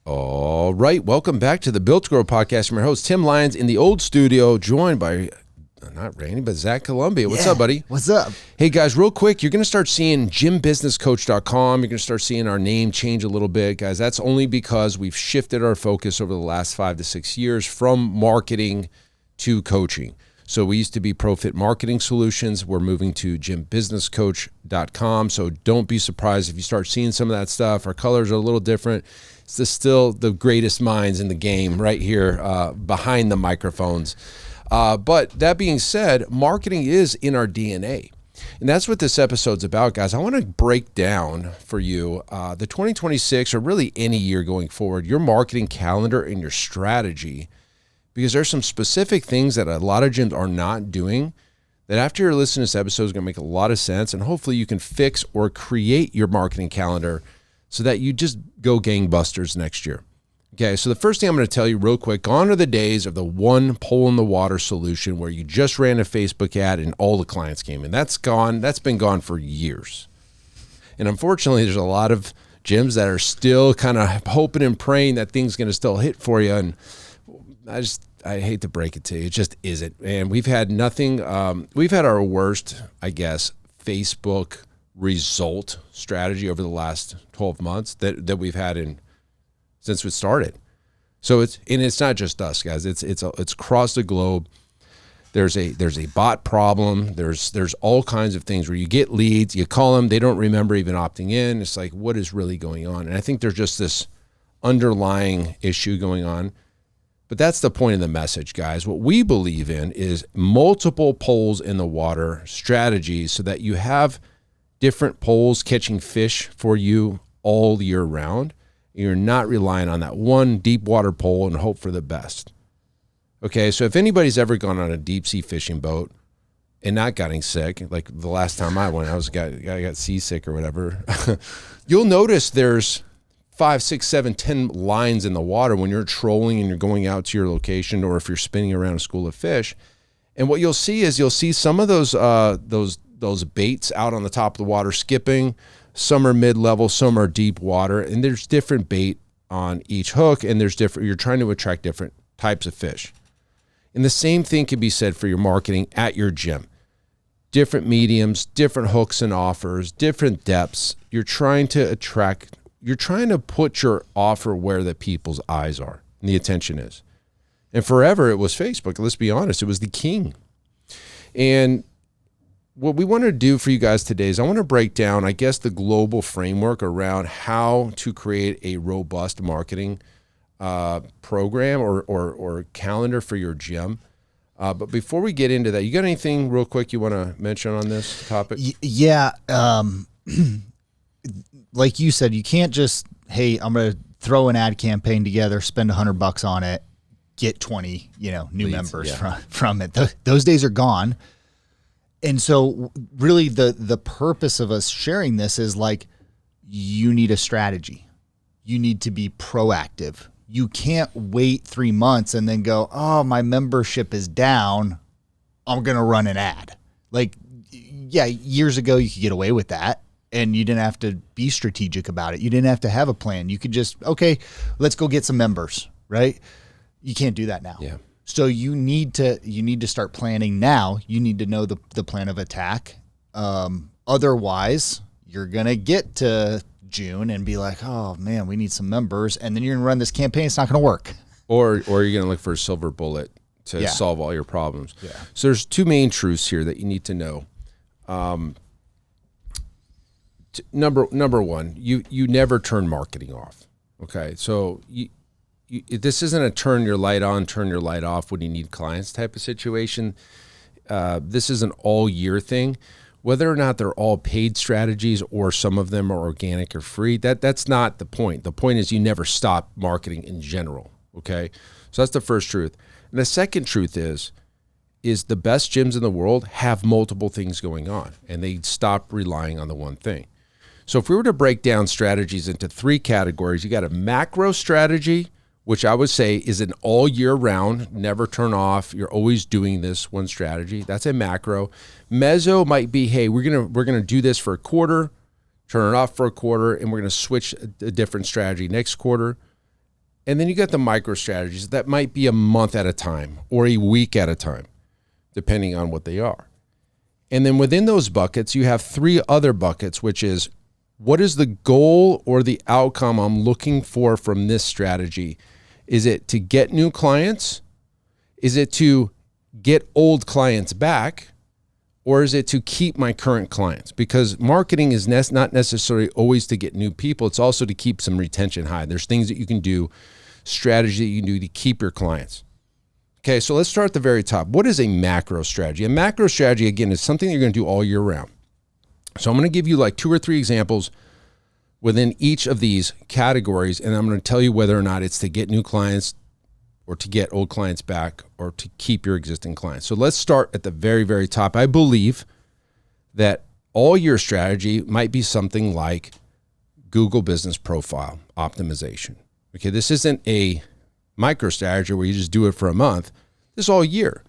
All right, welcome back to the Built to Grow podcast. I'm your host, Tim Lyons, in the old studio, joined by, not Randy, but Zach Columbia. What's up, buddy? What's up? Hey, guys, real quick, you're going to start seeing gymbusinesscoach.com. You're going to start seeing our name change a little bit. Guys, that's only because we've shifted our focus over the last 5 to 6 years from marketing to coaching. So we used to be ProFit Marketing Solutions. We're moving to gymbusinesscoach.com. So don't be surprised if you start seeing some of that stuff. Our colors are a little different. It's still the greatest minds in the game right here behind the microphones. But that being said, marketing is in our DNA. And that's what this episode's about, guys. I want to break down for you the 2026, or really any year going forward, your marketing calendar and your strategy. Because there's some specific things that a lot of gyms are not doing that after you're listening to this episode is going to make a lot of sense. And hopefully you can fix or create your marketing calendar so that you just go gangbusters next year. Okay, so the first thing I'm going to tell you real quick, gone are the days of the one pole in the water solution where you just ran a Facebook ad and all the clients came in. That's gone. That's been gone for years. And unfortunately, there's a lot of gyms that are still kind of hoping and praying that things going to still hit for you. And I hate to break it to you. It just isn't. And we've had nothing. We've had our worst, I guess, Facebook result strategy over the last 12 months that we've had since we started. So it's not just us, guys. It's across the globe. There's a bot problem. There's all kinds of things where you get leads, you call them, they don't remember even opting in. It's like, what is really going on? And I think there's just this underlying issue going on. But that's the point of the message, guys. What we believe in is multiple poles in the water strategies so that you have different poles catching fish for you all year round. You're not relying on that one deep water pole and hope for the best. Okay, so if anybody's ever gone on a deep sea fishing boat and not getting sick, like the last time I went, I got seasick or whatever, you'll notice there's 5, 6, 7, 10 lines in the water when you're trolling and you're going out to your location, or if you're spinning around a school of fish. And what you'll see some of those baits out on the top of the water skipping. Some are mid-level, some are deep water, and there's different bait on each hook, and you're trying to attract different types of fish. And the same thing can be said for your marketing at your gym. Different mediums, different hooks and offers, different depths. You're trying to put your offer where the people's eyes are and the attention is. And forever it was Facebook. Let's be honest, it was the king. And what we want to do for you guys today is I want to break down, I guess, the global framework around how to create a robust marketing program or calendar for your gym. But before we get into that, you got anything real quick you want to mention on this topic? Yeah. Like you said, you can't just, hey, I'm going to throw an ad campaign together, spend $100 on it, get 20, new leads, members from it. Those days are gone. And so really the purpose of us sharing this is like, you need a strategy. You need to be proactive. You can't wait 3 months and then go, oh, my membership is down, I'm going to run an ad. Like, yeah, years ago you could get away with that. And you didn't have to be strategic about it. You didn't have to have a plan. You could just, okay, let's go get some members, right? You can't do that now. Yeah. So you need to start planning now. You need to know the plan of attack. Otherwise, you're gonna get to June and be like, oh man, we need some members, and then you're gonna run this campaign. It's not gonna work. Or you're gonna look for a silver bullet to solve all your problems. Yeah. So there's two main truths here that you need to know. Number one, you never turn marketing off. Okay, so this isn't a turn your light on, turn your light off when you need clients type of situation. This is an all year thing. Whether or not they're all paid strategies or some of them are organic or free, that's not the point. The point is you never stop marketing in general. Okay, so that's the first truth. And the second truth is the best gyms in the world have multiple things going on, and they stop relying on the one thing. So if we were to break down strategies into 3 categories, you got a macro strategy, which I would say is an all year round, never turn off. You're always doing this one strategy. That's a macro. Mezzo might be, hey, we're gonna do this for a quarter, turn it off for a quarter, and we're gonna switch a different strategy next quarter. And then you got the micro strategies that might be a month at a time or a week at a time, depending on what they are. And then within those buckets, you have 3 other buckets, which is what is the goal or the outcome I'm looking for from this strategy? Is it to get new clients? Is it to get old clients back? Or is it to keep my current clients? Because marketing is not necessarily always to get new people. It's also to keep some retention high. There's things that you can do, strategy that you can do to keep your clients. Okay, so let's start at the very top. What is a macro strategy? A macro strategy, again, is something you're going to do all year round. So I'm going to give you like 2 or 3 examples within each of these categories, and I'm going to tell you whether or not it's to get new clients or to get old clients back or to keep your existing clients. So let's start at the very, very top. I believe that all your strategy might be something like Google Business Profile optimization. Okay, this isn't a micro strategy where you just do it for a month. This is all year.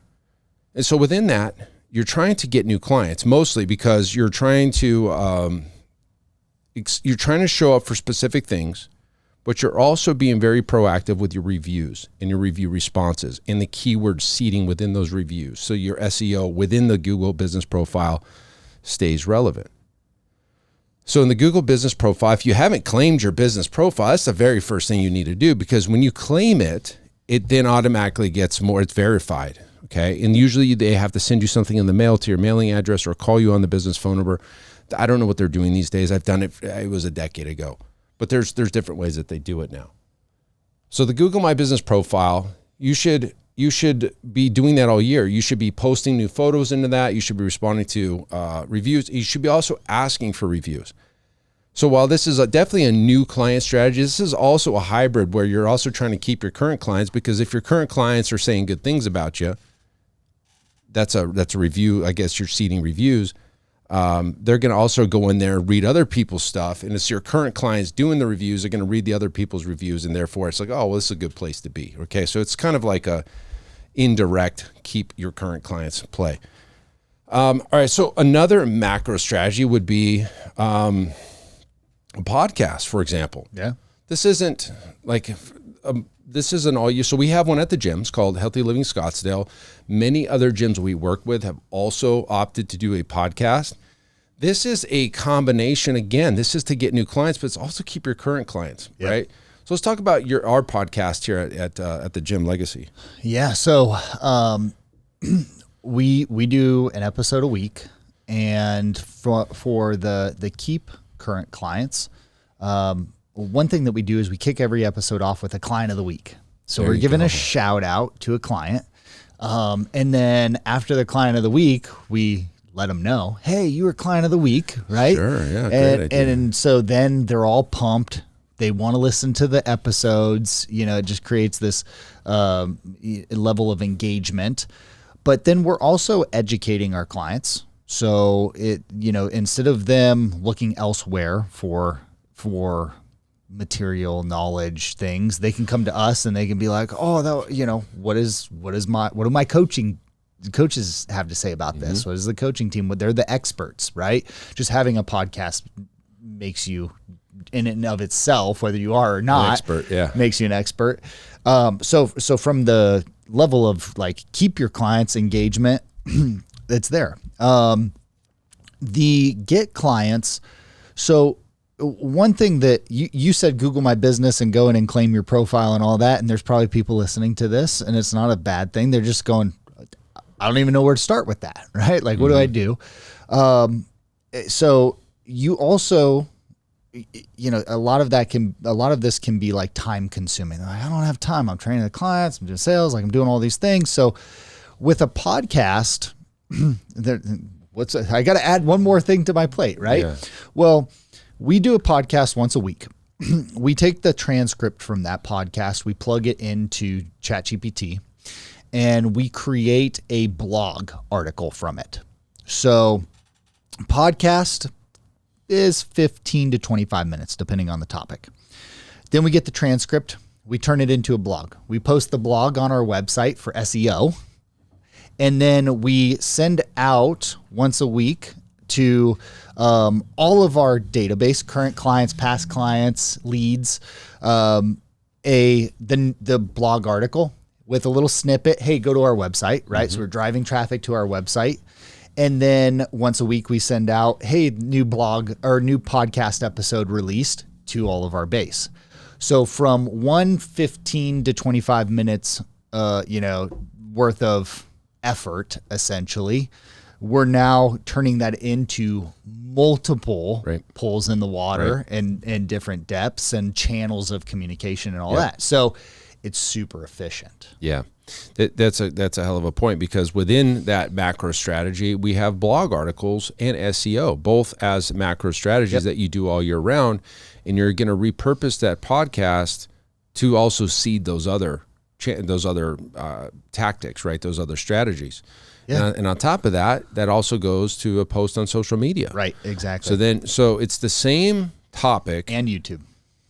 And so within that, you're trying to get new clients, mostly because you're trying to show up for specific things, but you're also being very proactive with your reviews and your review responses and the keyword seeding within those reviews. So your SEO within the Google Business Profile stays relevant. So in the Google Business Profile, if you haven't claimed your business profile, that's the very first thing you need to do, because when you claim it, it then automatically gets more, it's verified. Okay. And usually they have to send you something in the mail to your mailing address or call you on the business phone number. I don't know what they're doing these days. I've done it. It was a decade ago, but there's different ways that they do it now. So the Google My Business Profile, you should be doing that all year. You should be posting new photos into that. You should be responding to reviews. You should be also asking for reviews. So while this is definitely a new client strategy, this is also a hybrid where you're also trying to keep your current clients, because if your current clients are saying good things about you, that's a review. I guess you're seeding reviews. They're going to also go in there and read other people's stuff. And it's your current clients doing the reviews. They're going to read the other people's reviews. And therefore it's like, oh, well, this is a good place to be. Okay. So it's kind of like a indirect keep your current clients play. All right. So another macro strategy would be a podcast, for example. Yeah. This isn't all you. So we have one at the gyms called Healthy Living Scottsdale. Many other gyms we work with have also opted to do a podcast. This is a combination. Again, this is to get new clients, but it's also keep your current clients, right? So let's talk about our podcast here at the Gym Legacy. Yeah. So we do an episode a week, and for the keep current clients, one thing that we do is we kick every episode off with a client of the week. So we're giving a shout out to a client. And then after the client of the week, we let them know, hey, you were client of the week, right? Sure, yeah, great idea. And so then they're all pumped. They want to listen to the episodes. You know, it just creates this level of engagement. But then we're also educating our clients. So instead of them looking elsewhere for material knowledge things, they can come to us and they can be like, oh, what do my coaches have to say about this? Mm-hmm. What does the coaching team? They're the experts, right? Just having a podcast makes you, in and of itself, whether you are or not, expert, yeah, makes you an expert. So from the level of like keep your clients engagement, it's there. The get clients. So one thing that you said, Google My Business and go in and claim your profile and all that. And there's probably people listening to this, and it's not a bad thing. They're just going, I don't even know where to start with that. Right. Like, what do I do? So you also, a lot of this can be like time consuming. Like, I don't have time. I'm training the clients. I'm doing sales. Like, I'm doing all these things. So with a podcast, I got to add one more thing to my plate, right? Yeah. Well, we do a podcast once a week. We take the transcript from that podcast, we plug it into ChatGPT, and we create a blog article from it. So podcast is 15 to 25 minutes, depending on the topic. Then we get the transcript. We turn it into a blog. We post the blog on our website for SEO. And then we send out once a week to all of our database, current clients, past clients, leads, the blog article with a little snippet. Hey, go to our website, right? So we're driving traffic to our website. And then once a week we send out, hey, new blog or new podcast episode released to all of our base. So from 15 to 25 minutes, worth of effort, essentially, we're now turning that into multiple pulls in the water and different depths and channels of communication and all that. So it's super efficient. Yeah. That's a hell of a point, because within that macro strategy, we have blog articles and SEO, both as macro strategies that you do all year round, and you're going to repurpose that podcast to also seed those other tactics, right? Those other strategies. Yeah. And on top of that, that also goes to a post on social media. Right, exactly. So it's the same topic. And YouTube.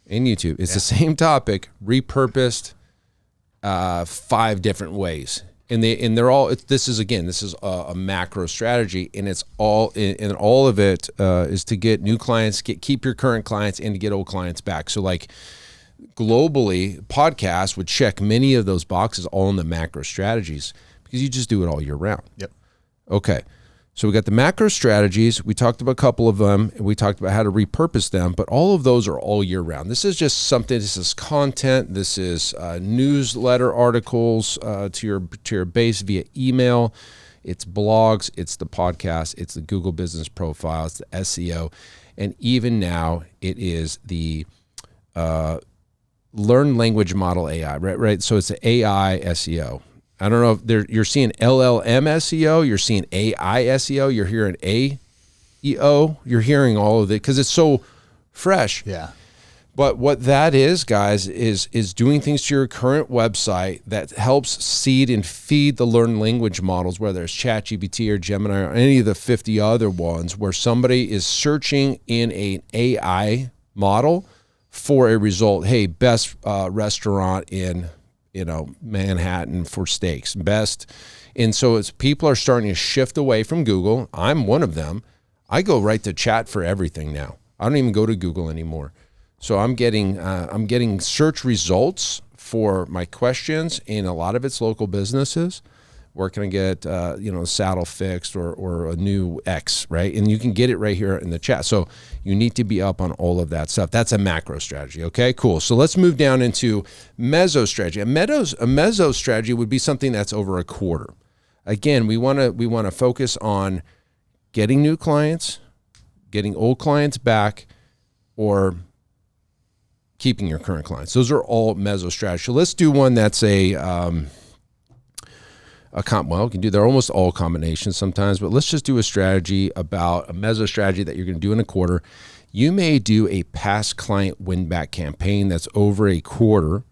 It's the same topic repurposed 5 different ways. And they're all, this is a macro strategy, and it's all, and all of it is to get new clients, keep your current clients, and to get old clients back. So like globally, podcasts would check many of those boxes all in the macro strategies, because you just do it all year round. Yep. Okay. So we got the macro strategies. We talked about a couple of them, and we talked about how to repurpose them, but all of those are all year round. This is just something, this is content. This is newsletter articles to your base via email. It's blogs, it's the podcast, it's the Google business profile, it's the SEO. And even now it is the learn language model AI, right? So it's the AI SEO. I don't know if you're seeing LLM SEO, you're seeing AI SEO, you're hearing AEO, you're hearing all of it because it's so fresh. Yeah. But what that is, guys, is doing things to your current website that helps seed and feed the learn language models, whether it's ChatGPT or Gemini or any of the 50 other ones, where somebody is searching in an AI model for a result. Hey, best restaurant in Manhattan for steaks, best. And so people are starting to shift away from Google. I'm one of them. I go right to chat for everything now. I don't even go to Google anymore. So I'm getting search results for my questions in a lot of it's local businesses. Where can I get a saddle fixed or a new X, right? And you can get it right here in the chat. So you need to be up on all of that stuff. That's a macro strategy. Okay, cool. So let's move down into mezzo strategy. A mezzo strategy would be something that's over a quarter. Again, we want to focus on getting new clients, getting old clients back, or keeping your current clients. Those are all mezzo strategies. So let's do one that's they're almost all combinations sometimes, but let's just do a strategy about a mezzo strategy that you're going to do in a quarter. You may do a past client win back campaign that's over a quarter,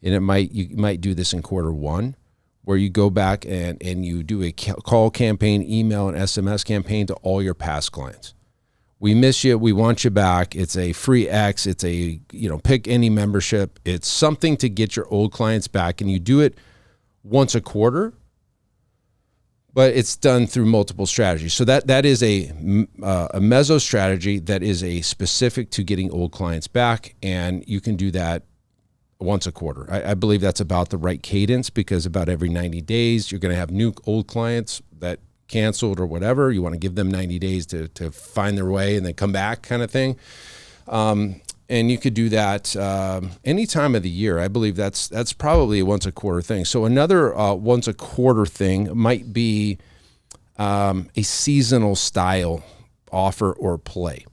and you might do this in quarter 1, where you go back and you do a call campaign, email, and SMS campaign to all your past clients. We miss you. We want you back. It's a free X. It's a, pick any membership. It's something to get your old clients back, and you do it once a quarter. But it's done through multiple strategies. So that is a mezzo strategy that is a specific to getting old clients back, and you can do that once a quarter. I believe that's about the right cadence, because about every 90 days you're going to have new old clients that canceled or whatever. You want to give them 90 days to find their way and then come back, kind of thing. And you could do that any time of the year. I believe that's probably a once a quarter thing. So another once a quarter thing might be a seasonal style offer or play.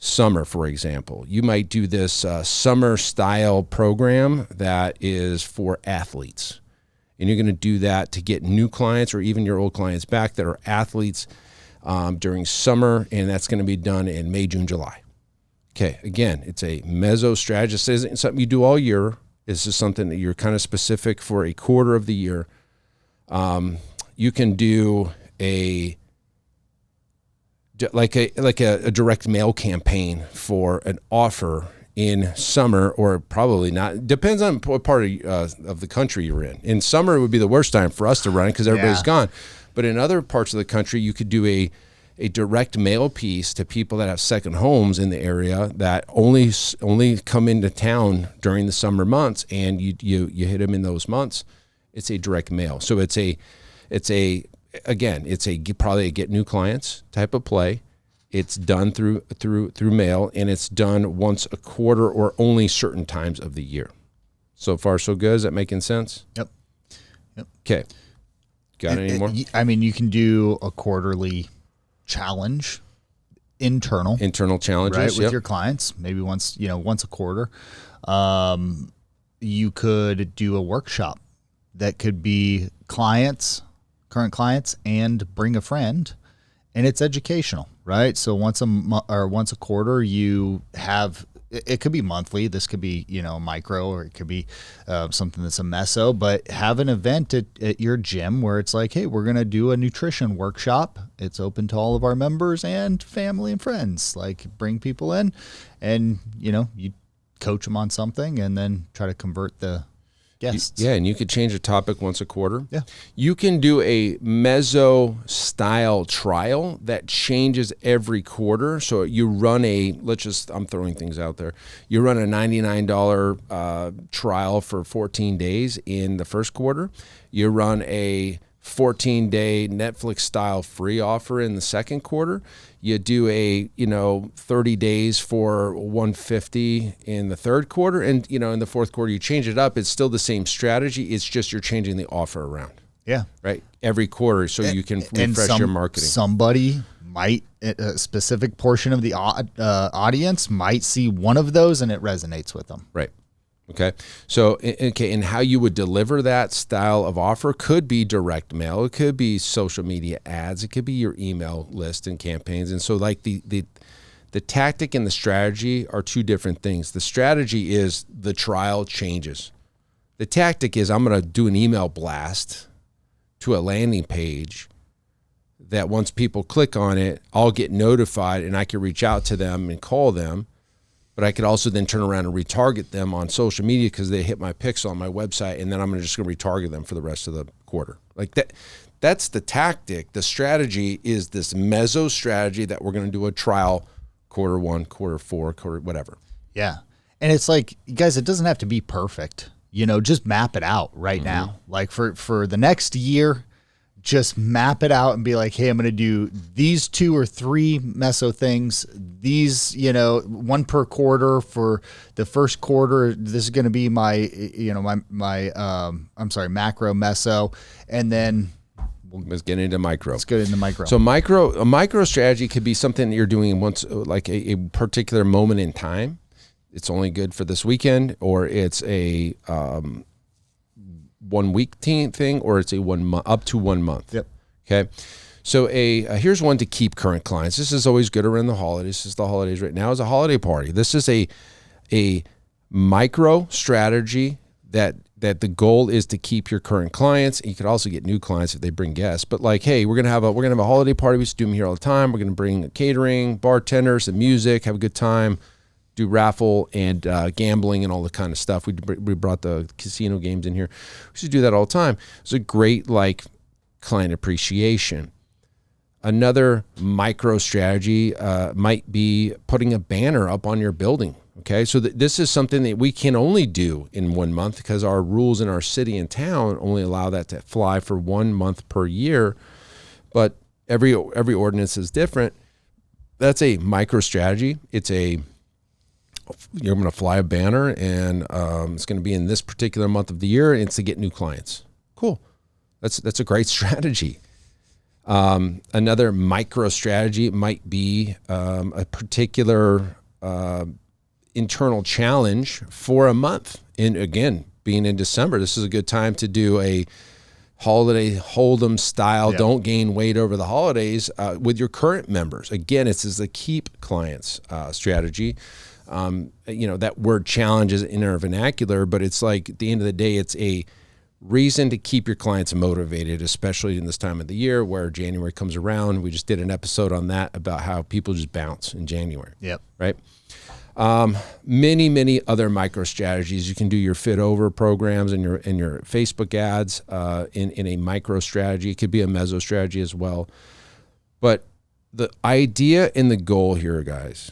Summer, for example. You might do this summer style program that is for athletes. And you're going to do that to get new clients or even your old clients back that are athletes during summer. And that's going to be done in May, June, July. Okay, again, it's a mezzo strategy. This isn't something you do all year. This is something that you're kind of specific for a quarter of the year. You can do a direct mail campaign for an offer in summer, or probably not. Depends on what part of the country you're in. In summer, it would be the worst time for us to run because everybody's gone. But in other parts of the country, you could do a direct mail piece to people that have second homes in the area that only come into town during the summer months, and you hit them in those months. It's a direct mail. So it's probably a get new clients type of play. It's done through mail, and it's done once a quarter or only certain times of the year. So far, so good. Is that making sense? Yep. Okay. Got any more? I mean, you can do a quarterly challenge, internal challenges, right, with your clients, maybe once a quarter. You could do a workshop that could be current clients, and bring a friend, and it's educational, right? So once a quarter, you have. It could be monthly. This could be, micro, or it could be something that's a mezzo. But have an event at your gym where it's like, hey, we're going to do a nutrition workshop. It's open to all of our members and family and friends. Like, bring people in, and you coach them on something, and then try to convert the guests. Yeah, and you could change a topic once a quarter. Yeah. You can do a mezzo style trial that changes every quarter. So you run I'm throwing things out there. You run a $99 trial for 14 days in the first quarter. You run a 14-day Netflix style free offer in the second quarter. You do a 30 days for $150 in the third quarter, and in the fourth quarter you change it up. It's still the same strategy. It's just you're changing the offer around. Yeah, right. Every quarter, so you can refresh your marketing. Somebody might, a specific portion of the audience might see one of those, and it resonates with them. Right. Okay. So, and how you would deliver that style of offer could be direct mail. It could be social media ads. It could be your email list and campaigns. And so like the tactic and the strategy are two different things. The strategy is the trial changes. The tactic is I'm going to do an email blast to a landing page that once people click on it, I'll get notified and I can reach out to them and call them. But I could also then turn around and retarget them on social media because they hit my pixel on my website, and then I'm just going to retarget them for the rest of the quarter. Like that. That's the tactic. The strategy is this mezzo strategy that we're going to do a trial quarter 1, quarter 4, quarter whatever. Yeah. And it's like, guys, it doesn't have to be perfect. Just map it out right now. Like for the next year, just map it out and be like, hey, I'm going to do these 2 or 3 mezzo things. These, one per quarter for the first quarter. This is going to be my, macro mezzo. And then let's get into micro. Let's get into micro. So a micro strategy could be something that you're doing once, like a particular moment in time. It's only good for this weekend, or it's a 1 week thing, or it's a 1 month, up to 1 month. Yep. Okay. So here's one to keep current clients. This is always good around the holidays. This is the holidays right now. Is a holiday party. This is a micro strategy that the goal is to keep your current clients. You could also get new clients if they bring guests. But like, hey, we're gonna have a holiday party. We used to do them here all the time. We're gonna bring catering, bartenders, and music. Have a good time. Do raffle and gambling and all the kind of stuff. We brought the casino games in here. We should do that all the time. It's a great client appreciation. Another micro strategy might be putting a banner up on your building. Okay, so this is something that we can only do in 1 month because our rules in our city and town only allow that to fly for 1 month per year. But every ordinance is different. That's a micro strategy. You're going to fly a banner, and it's going to be in this particular month of the year, and it's to get new clients. Cool. That's a great strategy. Another micro strategy might be a particular internal challenge for a month. And again, being in December, this is a good time to do a holiday hold'em style. Yep. Don't gain weight over the holidays with your current members. Again, it's a keep clients strategy. That word challenge is in our vernacular, but it's like at the end of the day, it's a reason to keep your clients motivated, especially in this time of the year where January comes around. We just did an episode on that about how people just bounce in January. Yep. Right. Many other micro strategies. You can do your fit over programs and your Facebook ads in a micro strategy. It could be a mezzo strategy as well. But the idea and the goal here, guys,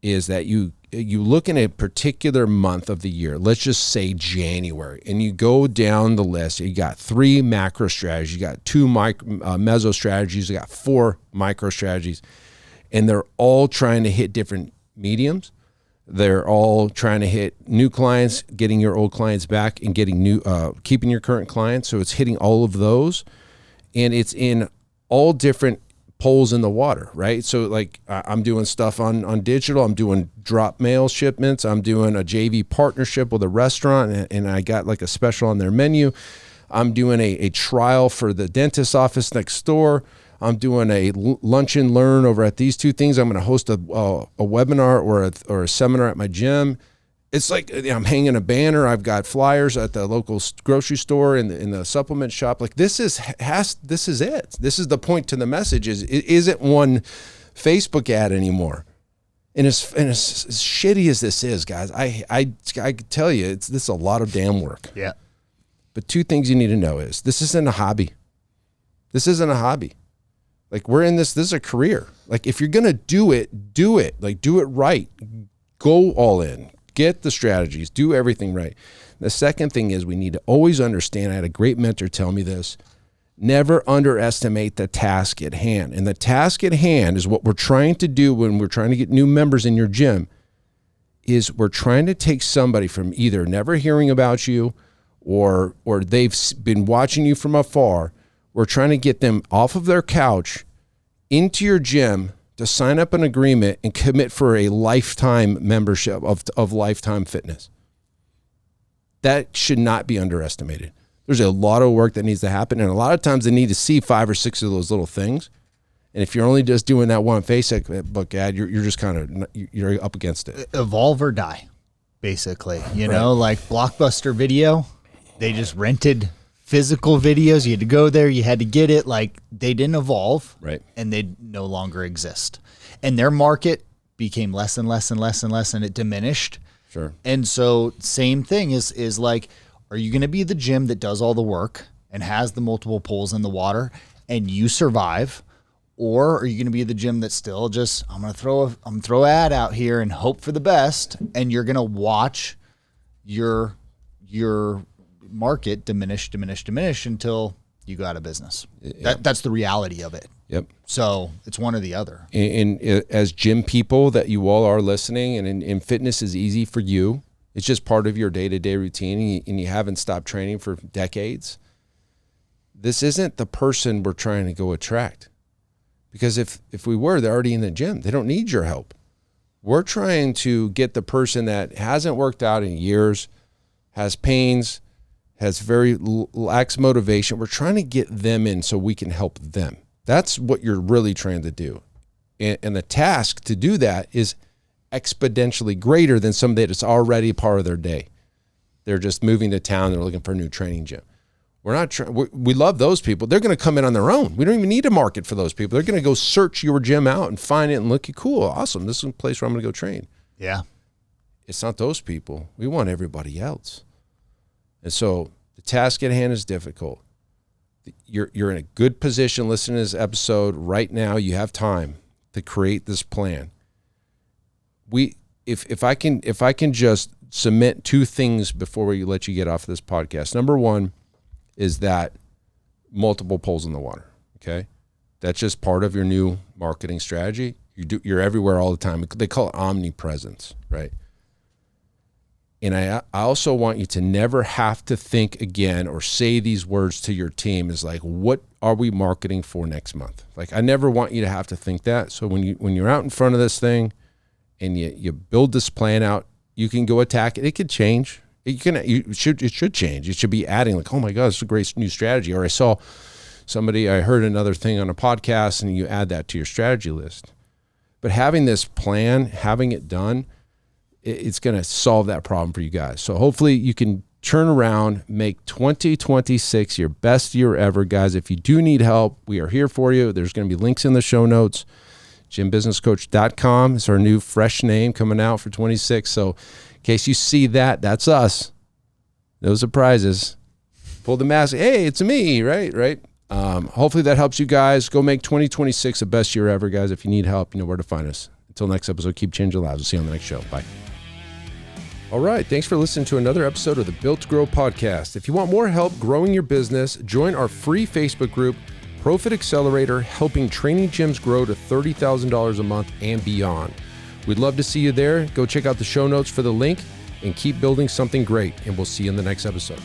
is that you look in a particular month of the year, let's just say January, and you go down the list. You got 3 macro strategies, you got 2 mezzo strategies, you got 4 micro strategies, and they're all trying to hit different mediums. They're all trying to hit new clients, getting your old clients back, and getting new, keeping your current clients. So it's hitting all of those, and it's in all different poles in the water, right? So like I'm doing stuff on digital. I'm doing drop mail shipments. I'm doing a JV partnership with a restaurant, and I got like a special on their menu. I'm doing a trial for the dentist office next door. I'm doing a lunch and learn over at these 2 things. I'm going to host a webinar or a seminar at my gym. It's like I'm hanging a banner. I've got flyers at the local grocery store and in the supplement shop. Like this is it. This is the point to the message. It isn't one Facebook ad anymore. And as shitty as this is, guys, I tell you, this is a lot of damn work. Yeah. But 2 things you need to know is this isn't a hobby. This isn't a hobby. Like we're in this is a career. Like if you're going to do it, do it. Like do it right. Go all in. Get the strategies, do everything right. The second thing is we need to always understand, I had a great mentor tell me this, never underestimate the task at hand. And the task at hand is what we're trying to do when we're trying to get new members in your gym, is we're trying to take somebody from either never hearing about you or they've been watching you from afar. We're trying to get them off of their couch into your gym to sign up an agreement and commit for a lifetime membership of Lifetime Fitness. That should not be underestimated. There's a lot of work that needs to happen, and a lot of times they need to see 5 or 6 of those little things. And if you're only just doing that one Facebook ad, you're just kind of you're up against it. Evolve or die, basically. You know, like Blockbuster Video, they just rented physical videos. You had to go there, you had to get it. Like they didn't evolve, right? And they no longer exist. And their market became less and less and less and less, and it diminished. Sure. And so same thing is like, are you going to be the gym that does all the work and has the multiple poles in the water and you survive? Or are you going to be the gym that still just, I'm going to throw an ad out here and hope for the best, and you're going to watch your market diminish until you go out of business. Yep. That's the reality of it. Yep. So it's one or the other. And as gym people that you all are listening, and fitness is easy for you. It's just part of your day-to-day routine, and you haven't stopped training for decades. This isn't the person we're trying to go attract. Because if we were, they're already in the gym. They don't need your help. We're trying to get the person that hasn't worked out in years, has pains, has very lacks motivation. We're trying to get them in so we can help them. That's what you're really trying to do. And the task to do that is exponentially greater than somebody that's already part of their day. They're just moving to town. They're looking for a new training gym. We're not trying. We love those people. They're going to come in on their own. We don't even need a market for those people. They're going to go search your gym out and find it and look, cool, awesome. This is a place where I'm going to go train. Yeah. It's not those people. We want everybody else. And so the task at hand is difficult. You're in a good position listening to this episode right now. You have time to create this plan. If I can just submit 2 things before we let you get off this podcast. Number 1 is that multiple poles in the water. Okay, that's just part of your new marketing strategy. You're everywhere all the time. They call it omnipresence, right? And I also want you to never have to think again or say these words to your team is like, what are we marketing for next month? Like, I never want you to have to think that. So when you're out in front of this thing and you build this plan out, you can go attack it. It could change. It should change. You should be adding like, oh my God, it's a great new strategy. Or I heard another thing on a podcast, and you add that to your strategy list. But having this plan, having it done, it's going to solve that problem for you guys. So hopefully you can turn around, make 2026 your best year ever, guys. If you do need help, we are here for you. There's going to be links in the show notes. GymBusinessCoach.com is our new fresh name coming out for 26. So in case you see that, that's us. No surprises. Pull the mask. Hey, it's me, right? Hopefully that helps you guys. Go make 2026 the best year ever, guys. If you need help, you know where to find us. Until next episode, keep changing lives. We'll see you on the next show. Bye. All right. Thanks for listening to another episode of the Built to Grow podcast. If you want more help growing your business, join our free Facebook group, Profit Accelerator, helping training gyms grow to $30,000 a month and beyond. We'd love to see you there. Go check out the show notes for the link and keep building something great. And we'll see you in the next episode.